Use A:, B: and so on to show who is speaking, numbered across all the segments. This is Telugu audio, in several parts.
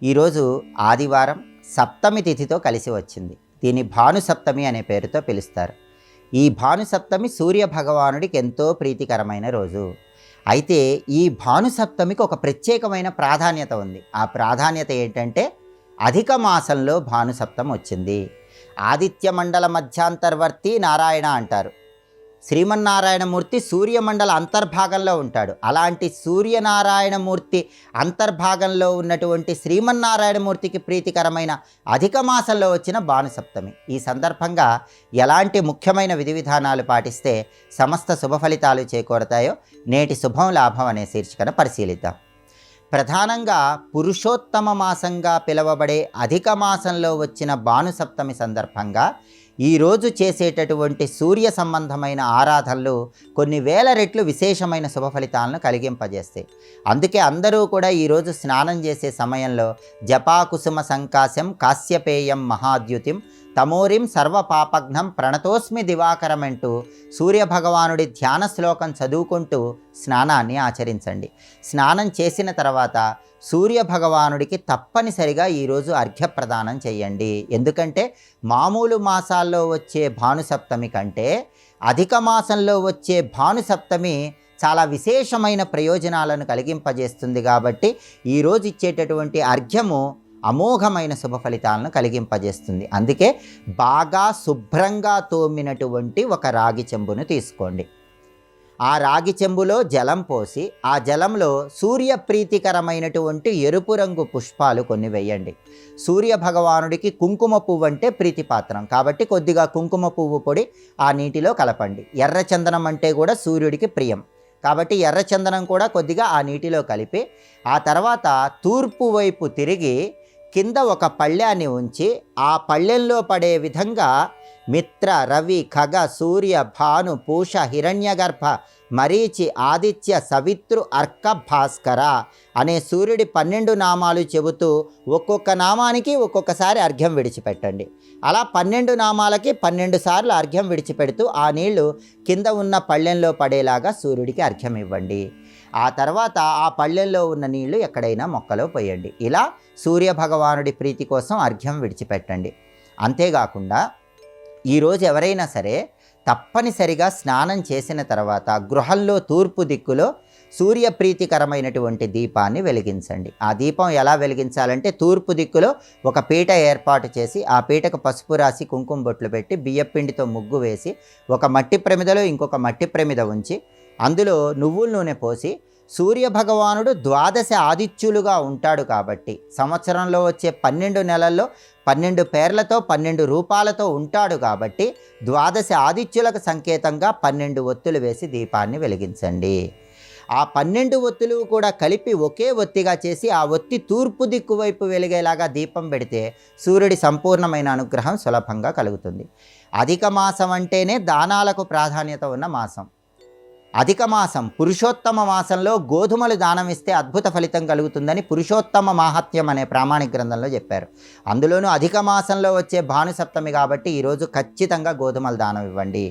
A: ఈరోజు ఆదివారం సప్తమి తిథితో కలిసి వచ్చింది. దీన్ని భానుసప్తమి అనే పేరుతో పిలుస్తారు. ఈ భానుసప్తమి సూర్య భగవానుడికి ఎంతో ప్రీతికరమైన రోజు. అయితే ఈ భానుసప్తమికి ఒక ప్రత్యేకమైన ప్రాధాన్యత ఉంది. ఆ ప్రాధాన్యత ఏంటంటే అధిక మాసంలో భానుసప్తమి వచ్చింది. ఆదిత్య మండల మధ్యాంతర్వర్తి నారాయణ అంటారు. శ్రీమన్నారాయణమూర్తి సూర్యమండల అంతర్భాగంలో ఉంటాడు. అలాంటి సూర్యనారాయణమూర్తి అంతర్భాగంలో ఉన్నటువంటి శ్రీమన్నారాయణమూర్తికి ప్రీతికరమైన అధిక మాసంలో వచ్చిన భానుసప్తమి. ఈ సందర్భంగా ఎలాంటి ముఖ్యమైన విధి విధానాలు పాటిస్తే సమస్త శుభ ఫలితాలు చేకూరతాయో నేటి శుభం లాభం అనే శీర్షికన పరిశీలిద్దాం. ప్రధానంగా పురుషోత్తమ మాసంగా పిలువబడే అధిక మాసంలో వచ్చిన భానుసప్తమి సందర్భంగా ఈరోజు చేసేటటువంటి సూర్య సంబంధమైన ఆరాధనలు కొన్ని వేల రెట్లు విశేషమైన శుభ ఫలితాలను కలిగింపజేస్తాయి. అందుకే అందరూ కూడా ఈరోజు స్నానం చేసే సమయంలో జపాకుసుమ సంకాశం కాశ్యపేయం మహాద్యుతిం తమోరిం సర్వపాపఘ్నం ప్రణతోస్మి దివాకరం అంటూ సూర్యభగవానుడి ధ్యాన శ్లోకం చదువుకుంటూ స్నానాన్ని ఆచరించండి. స్నానం చేసిన తర్వాత సూర్యభగవానుడికి తప్పనిసరిగా ఈరోజు అర్ఘ్యప్రదానం చేయండి. ఎందుకంటే మామూలు మాసాల్లో వచ్చే భానుసప్తమి కంటే అధిక మాసంలో వచ్చే భానుసప్తమి చాలా విశేషమైన ప్రయోజనాలను కలిగింపజేస్తుంది. కాబట్టి ఈరోజు ఇచ్చేటటువంటి అర్ఘ్యము అమోఘమైన శుభ ఫలితాలను కలిగింపజేస్తుంది. అందుకే బాగా శుభ్రంగా తోమినటువంటి ఒక రాగి చెంబును తీసుకోండి. ఆ రాగి చెంబులో జలం పోసి ఆ జలంలో సూర్యప్రీతికరమైనటువంటి ఎరుపు రంగు పుష్పాలు కొన్ని వేయండి. సూర్య భగవానుడికి కుంకుమ పువ్వు అంటే ప్రీతిపాత్రం కాబట్టి కొద్దిగా కుంకుమ పువ్వు పొడి ఆ నీటిలో కలపండి. ఎర్రచందనం అంటే కూడా సూర్యుడికి ప్రియం కాబట్టి ఎర్రచందనం కూడా కొద్దిగా ఆ నీటిలో కలిపి ఆ తర్వాత తూర్పు వైపు తిరిగి కింద ఒక పళ్ళెని ఉంచి ఆ పళ్ళెంలో పడే విధంగా మిత్ర, రవి, ఖగ, సూర్య, భాను, పూష, హిరణ్యగర్భ, మరీచి, ఆదిత్య, సవిత్రు, అర్క, భాస్కర అనే సూర్యుడి 12 నామాలు చెబుతూ ఒక్కొక్క నామానికి ఒక్కొక్కసారి అర్ఘ్యం విడిచిపెట్టండి. అలా 12 నామాలకి 12 సార్లు అర్ఘ్యం విడిచిపెడుతూ ఆ నీళ్లు కింద ఉన్న పళ్ళెంలో పడేలాగా సూర్యుడికి అర్ఘ్యం ఇవ్వండి. ఆ తర్వాత ఆ పళ్ళెంలో ఉన్న నీళ్లు ఎక్కడైనా మొక్కలో పోయండి. ఇలా సూర్యభగవానుడి ప్రీతి కోసం అర్ఘ్యం విడిచిపెట్టండి. అంతేకాకుండా ఈరోజు ఎవరైనా సరే తప్పనిసరిగా స్నానం చేసిన తర్వాత గృహంలో తూర్పు దిక్కులో సూర్యప్రీతికరమైనటువంటి దీపాన్ని వెలిగించండి. ఆ దీపం ఎలా వెలిగించాలంటే తూర్పు దిక్కులో ఒక పీట ఏర్పాటు చేసి ఆ పీటకు పసుపు రాసి కుంకుమ బొట్లు పెట్టి బియ్యపిండితో ముగ్గు వేసి ఒక మట్టి ప్రమిదలో ఇంకొక మట్టి ప్రమిద ఉంచి అందులో నువ్వుల నూనె పోసి సూర్యభగవానుడు 12 ఆదిత్యులుగా ఉంటాడు కాబట్టి సంవత్సరంలో వచ్చే 12 నెలల్లో 12 పేర్లతో 12 రూపాలతో ఉంటాడు కాబట్టి 12 ఆదిత్యులకు సంకేతంగా 12 ఒత్తులు వేసి దీపాన్ని వెలిగించండి. ఆ 12 ఒత్తులు కూడా కలిపి ఒకే ఒత్తిగా చేసి ఆ ఒత్తి తూర్పు దిక్కు వైపు వెలిగేలాగా దీపం పెడితే సూర్యుడి సంపూర్ణమైన అనుగ్రహం సులభంగా కలుగుతుంది. అధిక మాసం అంటేనే దానాలకు ప్రాధాన్యత ఉన్న మాసం. అధిక మాసం పురుషోత్తమ మాసంలో గోధుమలు దానం ఇస్తే అద్భుత ఫలితం కలుగుతుందని పురుషోత్తమ మాహాత్మ్యం అనే ప్రామాణిక గ్రంథంలో చెప్పారు. అందులోనూ అధిక మాసంలో వచ్చే భానుసప్తమి కాబట్టి ఈరోజు ఖచ్చితంగా గోధుమలు దానం ఇవ్వండి.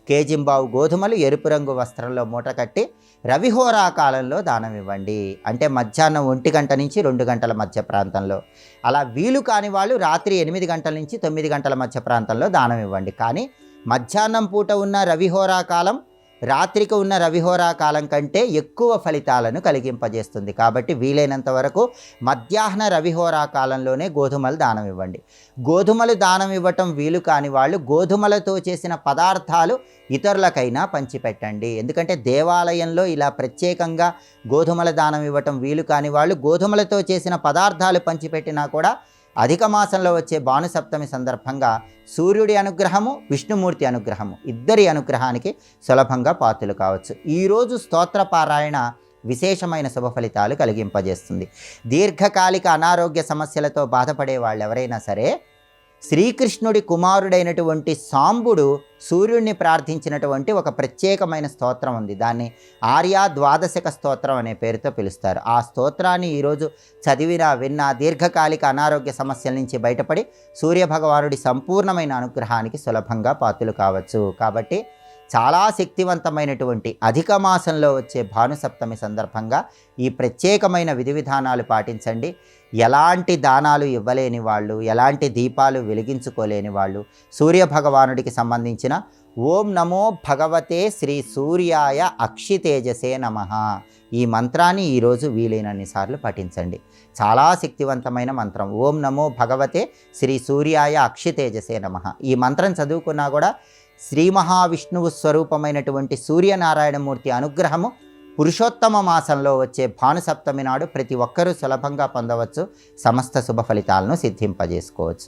A: కేజింబావు గోధుమలు ఎరుపు రంగు వస్త్రంలో మూట కట్టి రవిహోరా కాలంలో దానం ఇవ్వండి. అంటే మధ్యాహ్నం 1 గంట నుంచి 2 గంటల మధ్య ప్రాంతంలో. అలా వీలు కాని వాళ్ళు రాత్రి 8 గంటల నుంచి 9 గంటల మధ్య ప్రాంతంలో దానం ఇవ్వండి. కానీ మధ్యాహ్నం పూట ఉన్న రవిహోరా కాలం రాత్రికి ఉన్న రవిహోరా కాలం కంటే ఎక్కువ ఫలితాలను కలిగింపజేస్తుంది. కాబట్టి వీలైనంత వరకు మధ్యాహ్న రవిహోరా కాలంలోనే గోధుమలు దానం ఇవ్వండి. గోధుమలు దానం ఇవ్వటం వీలు కాని వాళ్ళు గోధుమలతో చేసిన పదార్థాలు ఇతరులకైనా పంచిపెట్టండి. ఎందుకంటే దేవాలయంలో ఇలా ప్రత్యేకంగా గోధుమల దానం ఇవ్వటం వీలు కాని వాళ్ళు గోధుమలతో చేసిన పదార్థాలు పంచిపెట్టినా కూడా అధిక మాసంలో వచ్చే భానుసప్తమి సందర్భంగా సూర్యుడి అనుగ్రహము, విష్ణుమూర్తి అనుగ్రహము ఇద్దరి అనుగ్రహానికి సులభంగా పాత్రలు కావచ్చు. ఈరోజు స్తోత్రపారాయణ విశేషమైన శుభ ఫలితాలు కలిగింపజేస్తుంది. దీర్ఘకాలిక అనారోగ్య సమస్యలతో బాధపడే వాళ్ళు ఎవరైనా సరే శ్రీకృష్ణుడి కుమారుడైనటువంటి సాంబుడు సూర్యుడిని ప్రార్థించినటువంటి ఒక ప్రత్యేకమైన స్తోత్రం ఉంది. దాన్ని ఆర్య ద్వాదశక స్తోత్రం అనే పేరుతో పిలుస్తారు. ఆ స్తోత్రాన్ని ఈరోజు చదివినా విన్నా దీర్ఘకాలిక అనారోగ్య సమస్యల నుంచి బయటపడి సూర్యభగవానుడి సంపూర్ణమైన అనుగ్రహానికి సులభంగా పాత్రలు కావచ్చు. కాబట్టి చాలా శక్తివంతమైనటువంటి అధిక మాసంలో వచ్చే భానుసప్తమి సందర్భంగా ఈ ప్రత్యేకమైన విధి విధానాలు పాటించండి. ఎలాంటి దానాలు ఇవ్వలేని వాళ్ళు, ఎలాంటి దీపాలు వెలిగించుకోలేని వాళ్ళు సూర్యభగవానుడికి సంబంధించిన ఓం నమో భగవతే శ్రీ సూర్యాయ అక్షితేజసే నమః ఈ మంత్రాన్ని ఈరోజు వీలైనన్ని సార్లు పఠించండి. చాలా శక్తివంతమైన మంత్రం. ఓం నమో భగవతే శ్రీ సూర్యాయ అక్షితేజసే నమః. ఈ మంత్రం చదువుకున్నా కూడా శ్రీ మహావిష్ణువు స్వరూపమైనటువంటి సూర్యనారాయణమూర్తి అనుగ్రహము పురుషోత్తమ మాసంలో వచ్చే భానుసప్తమి నాడు ప్రతి ఒక్కరూ సులభంగా పొందవచ్చు. సమస్త శుభ ఫలితాలను సిద్ధింపజేసుకోవచ్చు.